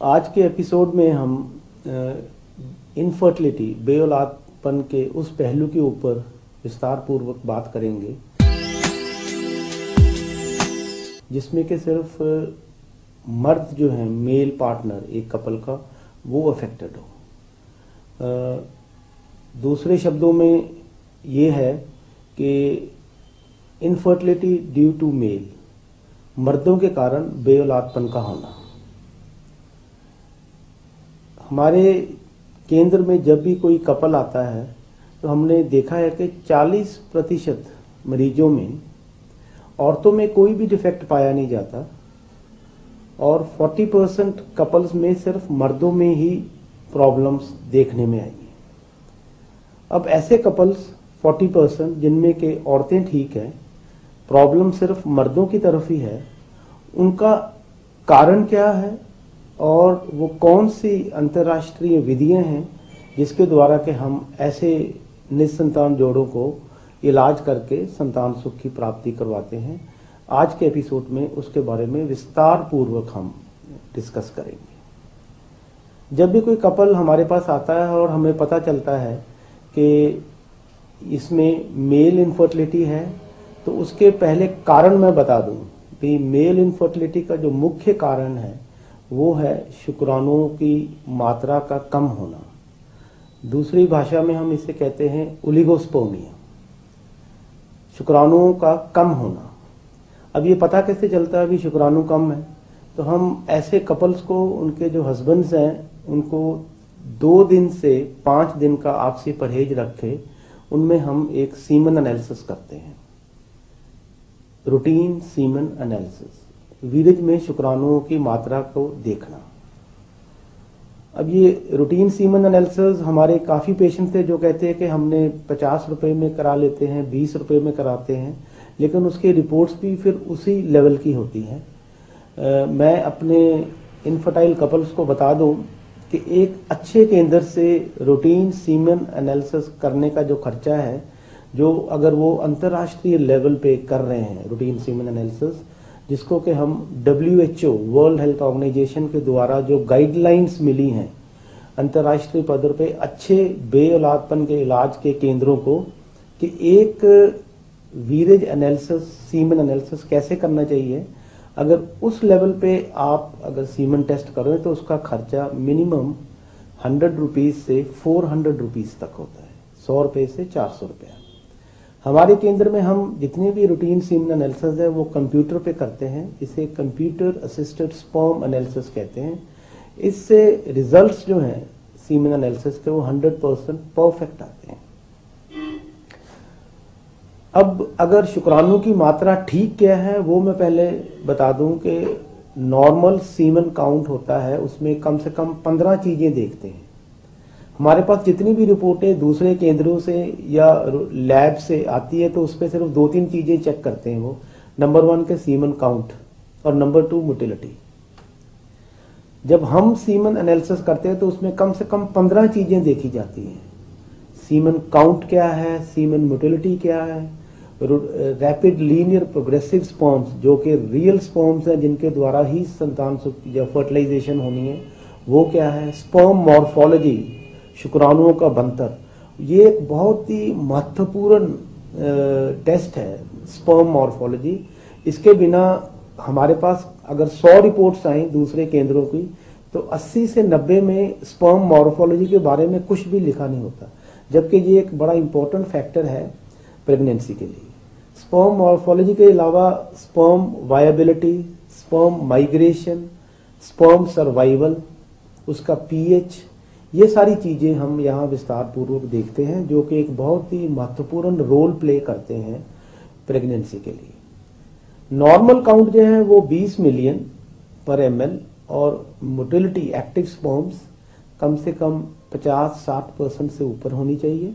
आज के एपिसोड में हम इनफर्टिलिटी बेऔलादपन के उस पहलू के ऊपर विस्तार पूर्वक बात करेंगे जिसमें कि सिर्फ मर्द जो है मेल पार्टनर एक कपल का वो अफेक्टेड हो। दूसरे शब्दों में ये है कि इनफर्टिलिटी ड्यू टू मेल, मर्दों के कारण बेऔलादपन का होना। हमारे केंद्र में जब भी कोई कपल आता है तो हमने देखा है कि 40% मरीजों में औरतों में कोई भी डिफेक्ट पाया नहीं जाता और 40% कपल्स में सिर्फ मर्दों में ही प्रॉब्लम्स देखने में आई हैं। अब ऐसे कपल्स 40% जिनमें के औरतें ठीक है, प्रॉब्लम सिर्फ मर्दों की तरफ ही है, उनका कारण क्या है और वो कौन सी अंतर्राष्ट्रीय विधियां हैं जिसके द्वारा कि हम ऐसे निसंतान जोड़ों को इलाज करके संतान सुख की प्राप्ति करवाते हैं। आज के एपिसोड में उसके बारे में विस्तार पूर्वक हम डिस्कस करेंगे। जब भी कोई कपल हमारे पास आता है और हमें पता चलता है कि इसमें मेल इनफर्टिलिटी है तो उसके पहले कारण मैं बता दूं कि मेल इनफर्टिलिटी का जो मुख्य कारण है वो है शुक्राणुओं की मात्रा का कम होना। दूसरी भाषा में हम इसे कहते हैं ओलिगोस्पर्मिया, शुक्राणुओं का कम होना। अब ये पता कैसे चलता है भी शुक्राणु कम है? तो हम ऐसे कपल्स को, उनके जो हस्बैंड्स हैं, उनको 2 दिन से 5 दिन का आपसी परहेज रखे, उनमें हम एक सीमन एनालिसिस करते हैं, रूटीन सीमन एनालिसिस, वीर्य में शुक्राणुओं की मात्रा को देखना। अब ये रूटीन सीमन एनालिसिस हमारे काफ़ी पेशेंट थे जो कहते हैं कि हमने 50 रुपए में करा लेते हैं, 20 रुपए में कराते हैं, लेकिन उसकी रिपोर्ट्स भी फिर उसी लेवल की होती हैं। मैं अपने इनफर्टाइल कपल्स को बता दूं कि एक अच्छे केंद्र से रूटीन सीमन एनालिसिस करने का जो खर्चा है, जो अगर वो अंतर्राष्ट्रीय लेवल पे कर रहे हैं रूटीन सीमन एनालिसिस, जिसको कि हम WHO वर्ल्ड हेल्थ ऑर्गेनाइजेशन के द्वारा जो गाइडलाइंस मिली हैं अंतर्राष्ट्रीय पद्धर पे अच्छे बेऔलादपन के इलाज के केंद्रों को, कि एक वीरेज एनालिसिस, सीमन एनालिसिस कैसे करना चाहिए, अगर उस लेवल पे आप अगर सीमन टेस्ट करें तो उसका खर्चा मिनिमम 100 रुपीज से 400 रुपीज तक होता है, 100 रुपए से 400 रुपया। हमारे केंद्र में हम जितने भी रूटीन सीमन एनालिसिस है वो कंप्यूटर पे करते हैं, इसे कंप्यूटर असिस्टेड स्पर्म एनालिसिस कहते हैं। इससे रिजल्ट्स जो हैं सीमन एनालिसिस के वो 100% परफेक्ट आते हैं। अब अगर शुक्राणु की मात्रा ठीक क्या है वो मैं पहले बता दूं कि नॉर्मल सीमन काउंट होता है, उसमें कम से कम 15 चीजें देखते हैं। हमारे पास जितनी भी रिपोर्टें दूसरे केंद्रों से या लैब से आती है तो उस पर सिर्फ 2-3 चीजें चेक करते हैं वो। नंबर 1 के सीमन काउंट और नंबर 2 मोटिलिटी। जब हम सीमन एनालिसिस करते हैं तो उसमें कम से कम 15 चीजें देखी जाती हैं। सीमन काउंट क्या है, सीमन मोटिलिटी क्या है, रैपिड लीनियर प्रोग्रेसिव स्पर्म्स जो कि रियल स्पर्म्स हैं जिनके द्वारा ही संतान या फर्टिलाइजेशन होनी है वो क्या है, स्पर्म मॉर्फोलॉजी, शुक्राणुओं का बनतर, ये एक बहुत ही महत्वपूर्ण टेस्ट है स्पर्म मॉर्फोलॉजी। इसके बिना हमारे पास अगर 100 रिपोर्ट्स आई दूसरे केंद्रों की तो 80 से 90 में स्पर्म मॉर्फोलॉजी के बारे में कुछ भी लिखा नहीं होता, जबकि ये एक बड़ा इंपॉर्टेंट फैक्टर है प्रेगनेंसी के लिए। स्पर्म मॉर्फोलॉजी के अलावा sperm viability, sperm migration, sperm survival, उसका पीएच, ये सारी चीजें हम यहाँ विस्तार पूर्वक देखते हैं जो कि एक बहुत ही महत्वपूर्ण रोल प्ले करते हैं प्रेगनेंसी के लिए। नॉर्मल काउंट जो है वो 20 मिलियन पर ml और मोटिलिटी एक्टिव स्पर्म्स कम से कम 50-60% से ऊपर होनी चाहिए,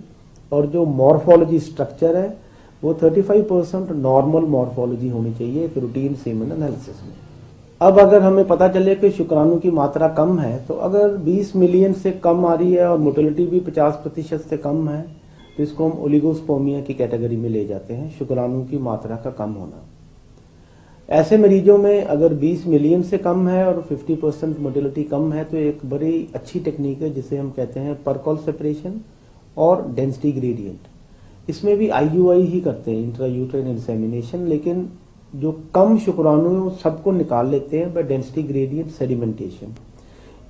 और जो मॉर्फोलॉजी स्ट्रक्चर है वो 35% नॉर्मल मॉर्फोलॉजी होनी चाहिए एक रूटीन सीमन एनालिसिस में। अब अगर हमें पता चले कि शुक्राणु की मात्रा कम है, तो अगर 20 मिलियन से कम आ रही है और मोटिलिटी भी 50% से कम है तो इसको हम ओलिगोस्पर्मिया की कैटेगरी में ले जाते हैं, शुक्राणु की मात्रा का कम होना। ऐसे मरीजों में अगर 20 मिलियन से कम है और 50% मोटिलिटी कम है तो एक बड़ी अच्छी टेक्निक है जिसे हम कहते हैं परकॉल सेपरेशन और डेंसिटी ग्रेडियंट। इसमें भी IUI ही करते हैं, इंट्रायूट्राइन इंसेमिनेशन, लेकिन जो कम शुक्राणु है वो सबको निकाल लेते हैं बाय डेंसिटी ग्रेडियंट सेडिमेंटेशन।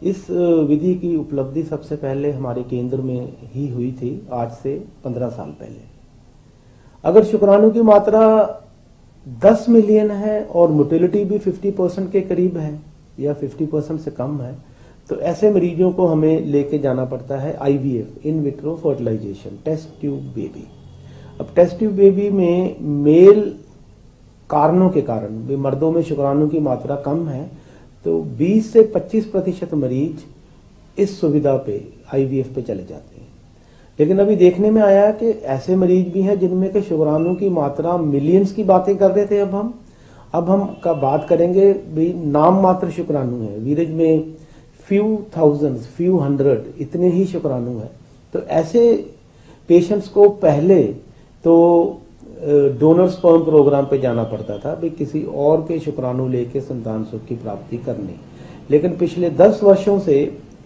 इस विधि की उपलब्धि सबसे पहले हमारे केंद्र में ही हुई थी, आज से 15 साल पहले। अगर शुक्राणु की मात्रा 10 मिलियन है और मोटिलिटी भी 50% के करीब है या 50% से कम है तो ऐसे मरीजों को हमें लेके जाना पड़ता है IVF, in vitro fertilization, test tube baby. अब टेस्ट ट्यूब बेबी में मेल कारणों के कारण मर्दों में शुक्राणु की मात्रा कम है तो 20 से 25% मरीज इस सुविधा पे IVF पे चले जाते हैं। लेकिन अभी देखने में आया कि ऐसे मरीज भी हैं जिनमें के शुक्राणु की मात्रा मिलियंस की बातें कर रहे थे। अब हम का बात करेंगे भी नाम मात्र शुक्राणु है, वीरज में फ्यू थाउजेंड्स, फ्यू हंड्रेड इतने ही शुक्राणु है। तो ऐसे पेशेंट्स को पहले तो डोनर स्पर्म प्रोग्राम पे जाना पड़ता था भी किसी और के शुक्राणु लेके संतान सुख की प्राप्ति करनी। लेकिन पिछले 10 वर्षों से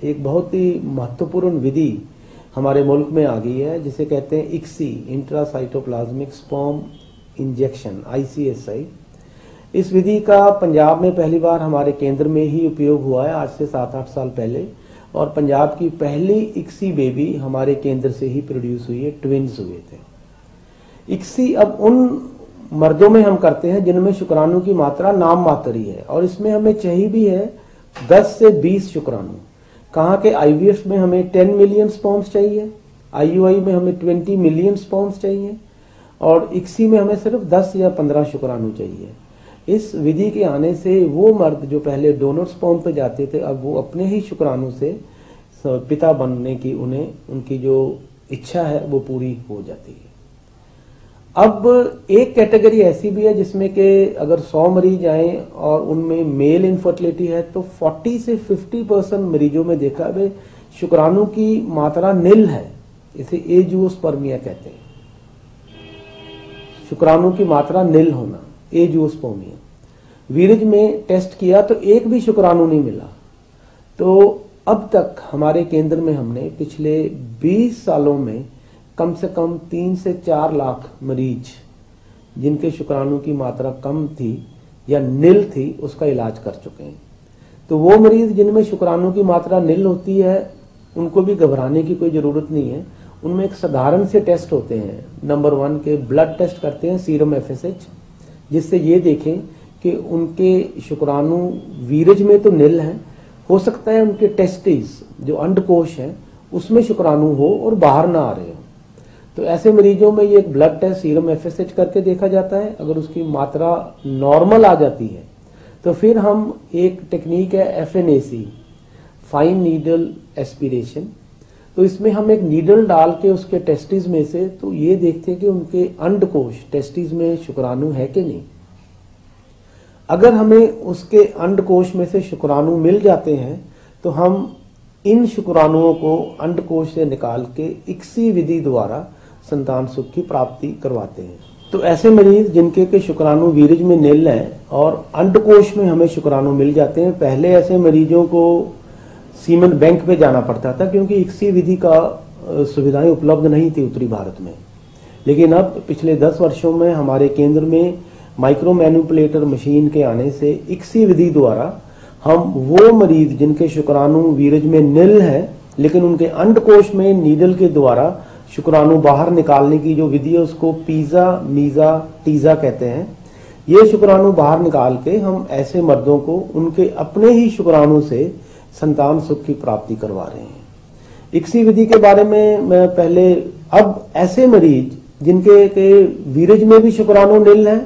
एक बहुत ही महत्वपूर्ण विधि हमारे मुल्क में आ गई है जिसे कहते हैं ICSI, intracytoplasmic sperm injection, ICSI। इस विधि का पंजाब में पहली बार हमारे केंद्र में ही उपयोग हुआ है आज से 7-8 साल पहले, और पंजाब की पहली ICSI बेबी हमारे केंद्र से ही प्रोड्यूस हुई है, ट्विन्स हुए थे। ICSI अब उन मर्दों में हम करते हैं जिनमें शुक्राणु की मात्रा नाम मात्र ही है, और इसमें हमें चाहिए भी है 10 से 20 शुक्राणु। कहाँ के IVF में हमें 10 मिलियन स्पर्म्स चाहिए, IUI में हमें 20 मिलियन स्पर्म्स चाहिए, और ICSI में हमें सिर्फ 10 या 15 शुक्राणु चाहिए। इस विधि के आने से वो मर्द जो पहले डोनर स्पर्म पे जाते थे अब वो अपने ही शुक्राणु से पिता बनने की उनकी जो इच्छा है वो पूरी हो जाती है। अब एक कैटेगरी ऐसी भी है जिसमें कि अगर 100 मरीज आए और उनमें मेल इनफर्टिलिटी है तो 40 से 50% मरीजों में देखा है शुक्राणु की मात्रा निल है, इसे एजुओस्पर्मिया कहते हैं। शुक्राणु की मात्रा निल होना, एजुओस्पर्मिया। वीरज में टेस्ट किया तो एक भी शुक्राणु नहीं मिला। तो अब तक हमारे केंद्र में हमने पिछले 20 सालों में कम से कम 3 से 4 लाख मरीज जिनके शुक्राणु की मात्रा कम थी या निल थी उसका इलाज कर चुके हैं। तो वो मरीज जिनमें शुक्राणु की मात्रा निल होती है उनको भी घबराने की कोई जरूरत नहीं है। उनमें एक साधारण से टेस्ट होते हैं। नंबर 1 के ब्लड टेस्ट करते हैं, सीरम FSH, जिससे ये देखें कि उनके शुक्राणु वीरज में तो निल हैं, हो सकता है उनके टेस्टिस जो अंडकोश है उसमें शुक्राणु हो और बाहर ना आ रहे हो। तो ऐसे मरीजों में ये एक ब्लड टेस्ट सीरम FSH करके देखा जाता है। अगर उसकी मात्रा नॉर्मल आ जाती है तो फिर हम एक टेक्निक है FNAC, फाइन नीडल एस्पिरेशन। तो इसमें हम एक नीडल डाल के उसके टेस्टिस में से तो ये देखते हैं कि उनके अंडकोश टेस्टिस में शुक्राणु है कि नहीं। अगर हमें उसके अंडकोश में से शुक्राणु मिल जाते हैं तो हम इन शुक्राणुओं को अंडकोश से निकाल के ICSI विधि द्वारा संतान सुख की प्राप्ति करवाते हैं। तो ऐसे मरीज जिनके के शुक्राणु वीरज में निल हैं और अंडकोश में हमें शुक्राणु मिल जाते हैं, पहले ऐसे मरीजों को सीमेन बैंक में जाना पड़ता था क्योंकि ICSI विधि का सुविधाएं उपलब्ध नहीं थी उत्तरी भारत में। लेकिन अब पिछले 10 वर्षों में हमारे केंद्र में माइक्रो मैनिपुलेटर मशीन के आने से ICSI विधि द्वारा हम वो मरीज जिनके शुक्राणु वीरज में निल है लेकिन उनके अंडकोश में नीडल के द्वारा शुक्राणु बाहर निकालने की जो विधि है उसको पीजा मीजा टीजा कहते हैं। ये शुक्राणु बाहर निकाल के हम ऐसे मर्दों को उनके अपने ही शुक्राणु से संतान सुख की प्राप्ति करवा रहे हैं। ICSI विधि के बारे में मैं पहले, अब ऐसे मरीज जिनके के वीरज में भी शुक्राणु निल है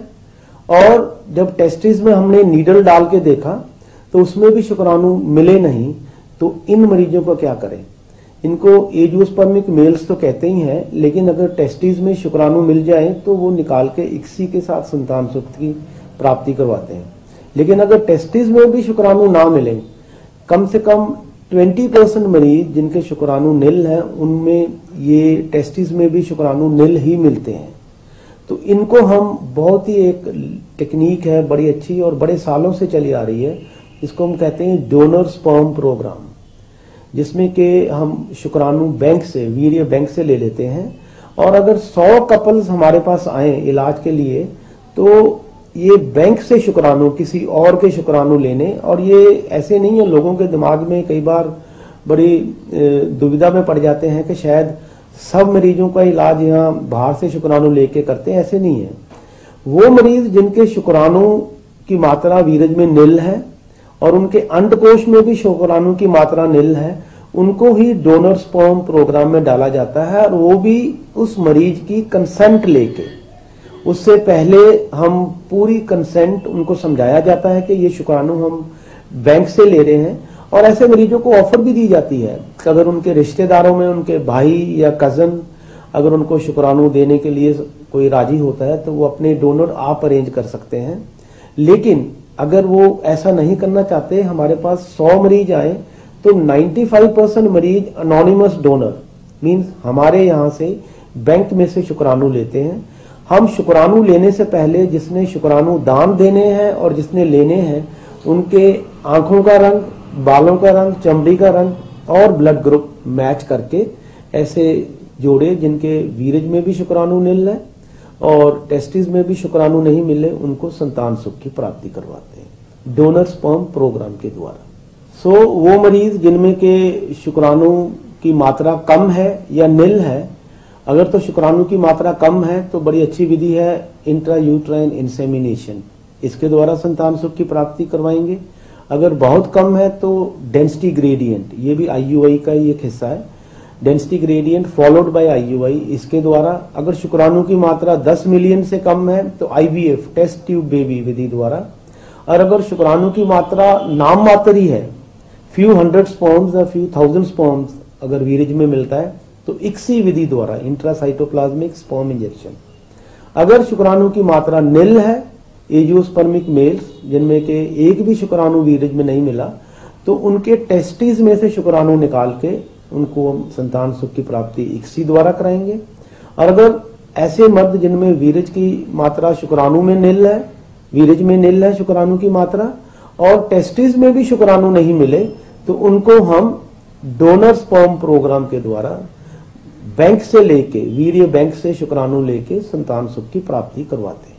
और जब टेस्टिस में हमने नीडल डाल के देखा तो उसमें भी शुक्राणु मिले नहीं, तो इन मरीजों को क्या करें। इनको एजुओस्पर्मिक मेल्स तो कहते ही हैं, लेकिन अगर टेस्टिस में शुक्राणु मिल जाए तो वो निकाल के ICSI के साथ संतान सुख की प्राप्ति करवाते हैं। लेकिन अगर टेस्टिस में भी शुक्राणु ना मिले, कम से कम 20% मरीज जिनके शुक्राणु निल हैं उनमें ये टेस्टिस में भी शुक्राणु निल ही मिलते हैं। तो इनको हम बहुत ही एक टेक्निक है बड़ी अच्छी और बड़े सालों से चली आ रही है, इसको हम कहते हैं डोनर स्पर्म प्रोग्राम, जिसमें कि हम शुक्राणु बैंक से, वीर्य बैंक से ले लेते हैं। और अगर 100 कपल्स हमारे पास आए इलाज के लिए तो ये बैंक से शुक्राणु किसी और के शुक्राणु लेने, और ये ऐसे नहीं है, लोगों के दिमाग में कई बार बड़ी दुविधा में पड़ जाते हैं कि शायद सब मरीजों का इलाज यहाँ बाहर से शुक्राणु लेके करते हैं, ऐसे नहीं है। वो मरीज जिनके शुक्राणु की मात्रा वीरज में नील है और उनके अंडकोश में भी शुक्राणु की मात्रा नील है, उनको ही डोनर स्पर्म प्रोग्राम में डाला जाता है, और वो भी उस मरीज की कंसेंट लेके। उससे पहले हम पूरी कंसेंट उनको समझाया जाता है कि ये शुक्राणु हम बैंक से ले रहे हैं, और ऐसे मरीजों को ऑफर भी दी जाती है कि अगर उनके रिश्तेदारों में उनके भाई या कजन अगर उनको शुक्राणु देने के लिए कोई राजी होता है तो वो अपने डोनर आप अरेंज कर सकते हैं। लेकिन अगर वो ऐसा नहीं करना चाहते, हमारे पास 100 मरीज आए तो 95% मरीज अनोनिमस डोनर मींस हमारे यहाँ से बैंक में से शुक्राणु लेते हैं। हम शुक्राणु लेने से पहले जिसने शुक्राणु दान देने हैं और जिसने लेने हैं उनके आंखों का रंग, बालों का रंग, चमड़ी का रंग और ब्लड ग्रुप मैच करके ऐसे जोड़े जिनके वीरज में भी शुक्राणु नील है और टेस्टिस में भी शुक्राणु नहीं मिले, उनको संतान सुख की प्राप्ति करवाते हैं डोनर स्पर्म प्रोग्राम के द्वारा। वो मरीज जिनमें के शुक्राणु की मात्रा कम है या नील है, अगर तो शुक्राणु की मात्रा कम है तो बड़ी अच्छी विधि है इंट्रा यूट्राइन इंसेमिनेशन, इसके द्वारा संतान सुख की प्राप्ति करवाएंगे। अगर बहुत कम है तो डेंसिटी ग्रेडियंट, ये भी आईयूआई का ही एक हिस्सा है, density gradient followed by IUI, इसके द्वारा। अगर शुक्राणु की मात्रा 10 मिलियन से कम है तो आईवीएफ टेस्ट ट्यूब बेबी विधि द्वारा। और अगर शुक्राणु की मात्रा नाम मात्र ही है, फ्यू हंड्रेड स्पर्म्स या फ्यू थाउजेंड स्पर्म्स अगर वीरज में मिलता है तो इक्सी विधि द्वारा इंट्रासाइटोप्लाज्मिक स्पर्म इंजेक्शन। अगर शुक्राणु की मात्रा नील है, एजियोस्पर्मिक मेल्स जिनमें के एक भी शुक्राणु वीरज में नहीं मिला, तो उनके टेस्टिस में से शुक्राणु निकाल के उनको हम संतान सुख की प्राप्ति इक्सी द्वारा कराएंगे। और अगर ऐसे मर्द जिनमें वीरज की मात्रा शुक्राणु में नील है, वीरज में नील है शुक्राणु की मात्रा और टेस्टिस में भी शुक्राणु नहीं मिले, तो उनको हम डोनर स्पर्म प्रोग्राम के द्वारा बैंक से लेके, वीर्य बैंक से शुक्राणु लेके संतान सुख की प्राप्ति करवाते हैं।